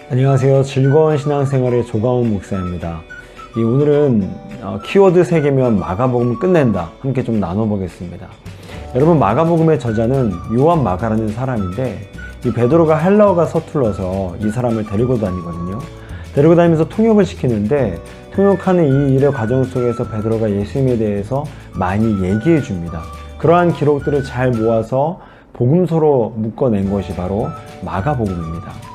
안녕하세요. 즐거운 신앙생활의 조가훈 목사입니다. 오늘은 키워드 3개면 마가복음 끝낸다 함께 좀 나눠보겠습니다. 여러분, 마가복음의 저자는 요한 마가라는 사람인데, 이 베드로가 헬라어가 서툴러서 이 사람을 데리고 다니거든요. 데리고 다니면서 통역을 시키는데, 통역하는 이 일의 과정 속에서 베드로가 예수님에 대해서 많이 얘기해 줍니다. 그러한 기록들을 잘 모아서 복음서로 묶어낸 것이 바로 마가복음입니다.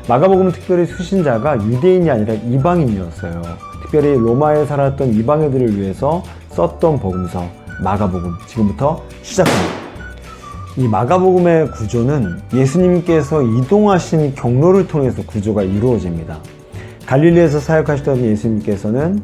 마가복음은 특별히 수신자가 유대인이 아니라 이방인이었어요. 특별히 로마에 살았던 이방인들을 위해서 썼던 복음서 마가복음, 지금부터 시작합니다. 이 마가복음의 구조는 예수님께서 이동하신 경로를 통해서 구조가 이루어집니다. 갈릴리에서 사역하시던 예수님께서는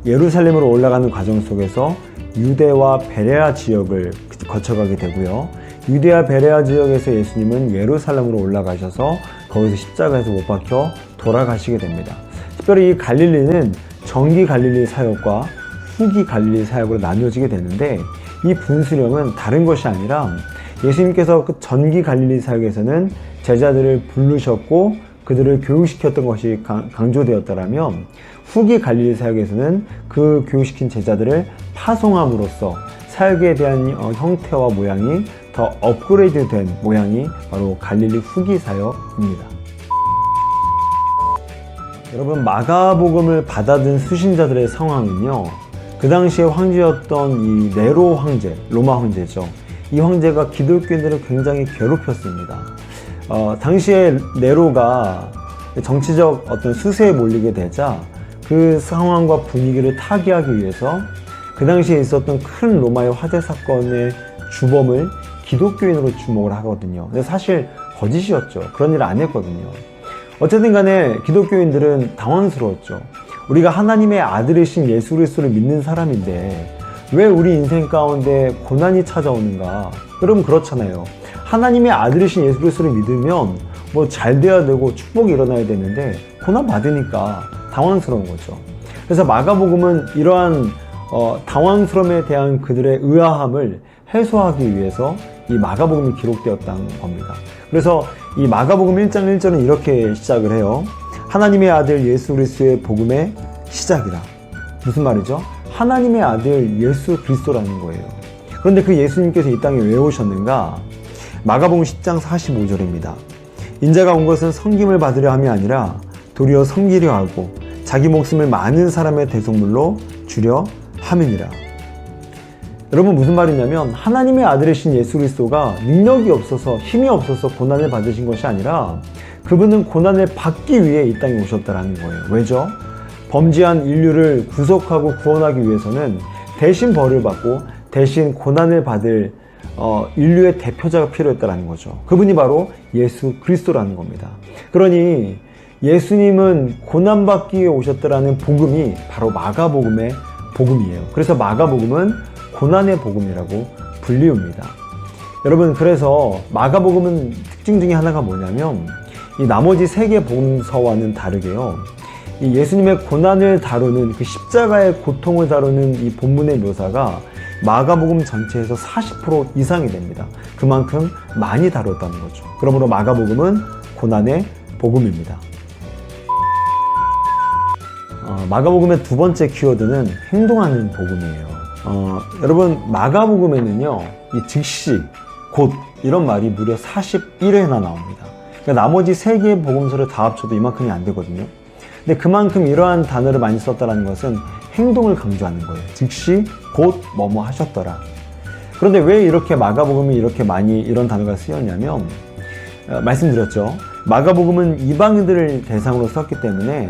예루살렘으로 올라가는 과정 속에서 유대와 베레아 지역을 거쳐가게 되고요. 유대와 베레아 지역에서 예수님은 예루살렘으로 올라가셔서 거기서 십자가에서 못 박혀 돌아가시게 됩니다. 특별히 이 갈릴리는 전기 갈릴리 사역과 후기 갈릴리 사역으로 나뉘어지게 되는데, 이 분수령은 다른 것이 아니라 예수님께서 그 전기 갈릴리 사역에서는 제자들을 부르셨고 그들을 교육시켰던 것이 강조되었다면, 후기 갈릴리 사역에서는 그 교육시킨 제자들을 파송함으로써 사역에 대한 형태와 모양이 더 업그레이드 된 모양이 바로 갈릴리 후기 사역입니다. 여러분, 마가복음을 받아든 수신자들의 상황은요, 그 당시에 황제였던 이 네로 황제, 로마 황제죠. 이 황제가 기독교인들을 굉장히 괴롭혔습니다. 당시에 네로가 정치적 어떤 수세에 몰리게 되자 그 상황과 분위기를 타개하기 위해서 그 당시에 있었던 큰 로마의 화재 사건의 주범을 기독교인으로 주목을 하거든요. 근데 사실 거짓이었죠. 그런 일을 안 했거든요. 어쨌든 간에 기독교인들은 당황스러웠죠. 우리가 하나님의 아들이신 예수 그리스도를 믿는 사람인데 왜 우리 인생 가운데 고난이 찾아오는가? 여러분, 그렇잖아요. 하나님의 아들이신 예수 그리스도를 믿으면 뭐 잘 돼야 되고 축복이 일어나야 되는데 고난 받으니까 당황스러운 거죠. 그래서 마가복음은 이러한 당황스러움에 대한 그들의 의아함을 해소하기 위해서 이 마가복음이 기록되었다는 겁니다. 그래서 이 마가복음 1장 1절은 이렇게 시작을 해요. 하나님의 아들 예수 그리스도의 복음의 시작이라. 무슨 말이죠? 하나님의 아들 예수 그리스도라는 거예요. 그런데 그 예수님께서 이 땅에 왜 오셨는가? 마가복음 10장 45절입니다. 인자가 온 것은 섬김을 받으려 함이 아니라 도리어 섬기려 하고 자기 목숨을 많은 사람의 대속물로 주려 함이니라. 여러분, 무슨 말이냐면 하나님의 아들이신 예수 그리스도가 능력이 없어서 힘이 없어서 고난을 받으신 것이 아니라 그분은 고난을 받기 위해 이 땅에 오셨다는 거예요. 왜죠? 범죄한 인류를 구속하고 구원하기 위해서는 대신 벌을 받고 대신 고난을 받을 인류의 대표자가 필요했다는 거죠. 그분이 바로 예수 그리스도라는 겁니다. 그러니 예수님은 고난받기 위해 오셨다라는 복음이 바로 마가복음의 복음이에요. 그래서 마가복음은 고난의 복음이라고 불리웁니다. 여러분, 그래서 마가복음은 특징 중에 하나가 뭐냐면 이 나머지 3개 복음서와는 다르게요, 이 예수님의 고난을 다루는 그 십자가의 고통을 다루는 이 본문의 묘사가 마가복음 전체에서 40% 이상이 됩니다. 그만큼 많이 다뤘다는 거죠. 그러므로 마가복음은 고난의 복음입니다. 마가복음의 두 번째 키워드는 행동하는 복음이에요. 여러분, 마가복음에는요, 이 즉시, 곧 이런 말이 무려 41회나 나옵니다. 그러니까 나머지 3개의 복음서를 다 합쳐도 이만큼이 안 되거든요. 근데 그만큼 이러한 단어를 많이 썼다는 것은 행동을 강조하는 거예요. 즉시, 곧 뭐뭐 하셨더라. 그런데 왜 이렇게 마가복음이 이렇게 많이 이런 단어가 쓰였냐면, 말씀드렸죠. 마가복음은 이방인들을 대상으로 썼기 때문에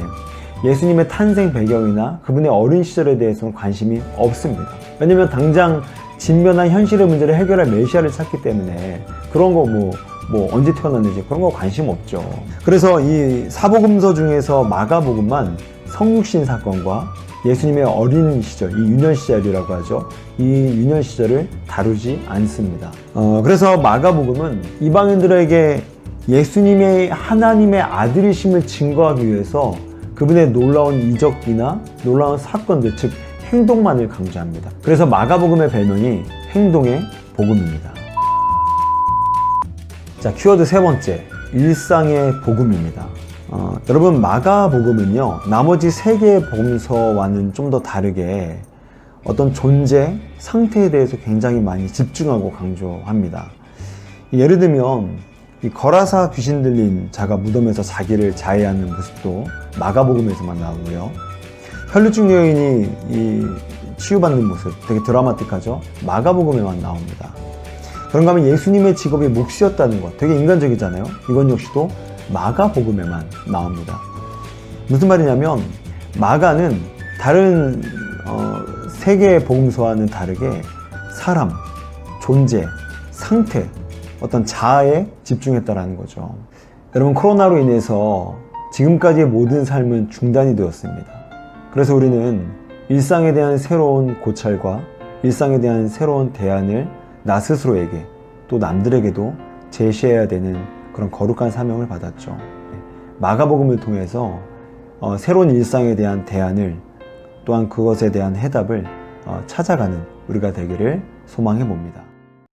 예수님의 탄생 배경이나 그분의 어린 시절에 대해서는 관심이 없습니다. 왜냐면 당장 직면한 현실의 문제를 해결할 메시아를 찾기 때문에 그런 거 뭐 언제 태어났는지 그런 거 관심 없죠. 그래서 이 사복음서 중에서 마가복음만 성육신 사건과 예수님의 어린 시절, 이 유년 시절이라고 하죠. 이 유년 시절을 다루지 않습니다. 그래서 마가복음은 이방인들에게 예수님의 하나님의 아들이심을 증거하기 위해서 그분의 놀라운 이적이나 놀라운 사건들, 즉 행동만을 강조합니다. 그래서 마가복음의 별명이 행동의 복음입니다. 자, 키워드 3번째, 일상의 복음입니다. 여러분, 마가복음은요, 나머지 세 개의 복음서와는 좀 더 다르게 어떤 존재, 상태에 대해서 굉장히 많이 집중하고 강조합니다. 예를 들면 이 거라사 귀신 들린 자가 무덤에서 자기를 자해하는 모습도 마가복음에서만 나오고요. 혈루증 여인이 이 치유받는 모습, 되게 드라마틱하죠. 마가복음에만 나옵니다. 그런가 하면 예수님의 직업이 목수였다는 것, 되게 인간적이잖아요. 이건 역시도 마가복음에만 나옵니다. 무슨 말이냐면 마가는 다른 세 개의 복음서와는 다르게 사람, 존재, 상태, 어떤 자아에 집중했다라는 거죠. 여러분, 코로나로 인해서 지금까지의 모든 삶은 중단이 되었습니다. 그래서 우리는 일상에 대한 새로운 고찰과 일상에 대한 새로운 대안을 나 스스로에게 또 남들에게도 제시해야 되는 그런 거룩한 사명을 받았죠. 마가복음을 통해서 새로운 일상에 대한 대안을 또한 그것에 대한 해답을 찾아가는 우리가 되기를 소망해 봅니다.